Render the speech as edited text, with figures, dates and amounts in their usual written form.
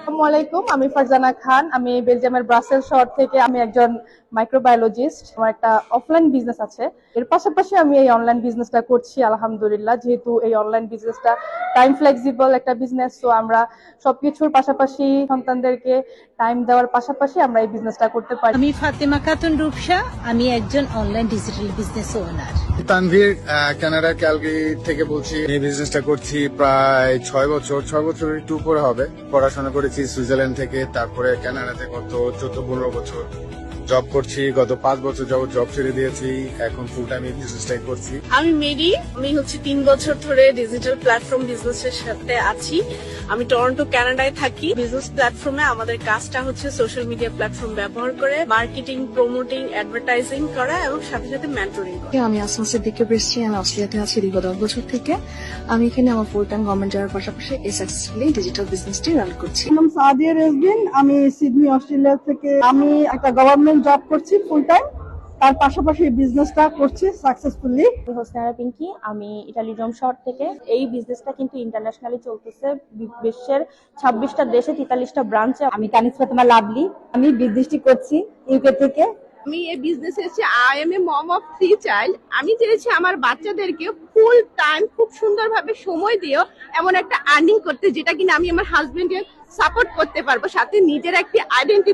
আসসালামু আলাইকুম, আমি ফারজানা খান। আমি বেলজিয়ামের ব্রাসেল শহর থেকে। আমি একজন মাইক্রোবায়োলজিস্ট। আমার একটা অফলাইন বিজনেস আছে, এর পাশাপাশি আমি এই অনলাইন বিজনেসটা করছি আলহামদুলিল্লাহ। যেহেতু এই অনলাইন বিজনেসটা টাইম ফ্লেক্সিবল একটা বিজনেস, তো আমরা সবকিছুর পাশাপাশি সন্তানদেরকে টাইম দেওয়ার পাশাপাশি আমরা এই বিজনেসটা করতে পারি। আমি ফাতেমা খাতুন রূপসা, আমি একজন online digital business owner. Tanvir, Canada Calgary থেকে বলছি। এই বিজনেসটা করছি প্রায় 6 বছর একটু উপরে হবে। পড়াশোনা করেছি সুইজারল্যান্ড থেকে, তারপরে কানাডাতে গত 14-15 বছর জব করছি। গত 5 বছর যাবত জব ছেড়ে দিয়েছি, এখন ফুল টাইম এই বিজনেসটাই করছি। আমি মেরি, আমি 3 বছর ধরে ডিজিটাল প্ল্যাটফর্ম বিজনেসের সাথে আছি। আমি টরন্টো কানাডায় থাকি। বিজনেস প্ল্যাটফর্মে আমাদের কাজটা হচ্ছে সোশ্যাল মিডিয়া প্ল্যাটফর্ম ব্যবহার করে মার্কেটিং, প্রমোটিং, অ্যাডভার্টাইজিং করা এবং সাথে সাথে মেন্টরিং করা। আমি আসমা সিদ্দিকী এসেছি। আমি অস্ট্রেলিয়াতে আছি দীর্ঘ 10 বছর থেকে। আমি এখানে আমার ফুল টাইম গভর্নমেন্ট জবের পাশাপাশি এই সাকসেসফুলি ডিজিটাল বিজনেসটি রান করছি। নাম সাদিয়া রেজবিন। আমি সিডনি অস্ট্রেলিয়া থেকে। আমি একটা গভর্নমেন্ট জব করছি ফুল টাইম, তার পাশাপাশি বিজনেসটা করছি সাকসেসফুলি। হোসনারা পিঙ্কি, আমি ইটালি রোম শহর থেকে। এই বিজনেসটা কিন্তু ইন্টারন্যাশনালি চলতেছে, বিশ্বের 26টা দেশে 43টা ব্রাঞ্চে। আমি তানিস ফাতেমা লাভলি, আমি বিজনেসটি করছি ইউকে থেকে। আমি এই বিজনেসে এসেছি। I am a mom of 3 child. আমি চেয়েছি আমার বাচ্চাদেরকে ফুল টাইম খুব সুন্দরভাবে সময় দিয়েও এমন একটা আর্নিং করতে, যেটা কিনা আমি আমার হাজবেন্ডকে সাপোর্ট করতে পারবো, সাথে নিজের একটি আইডেন্টিটি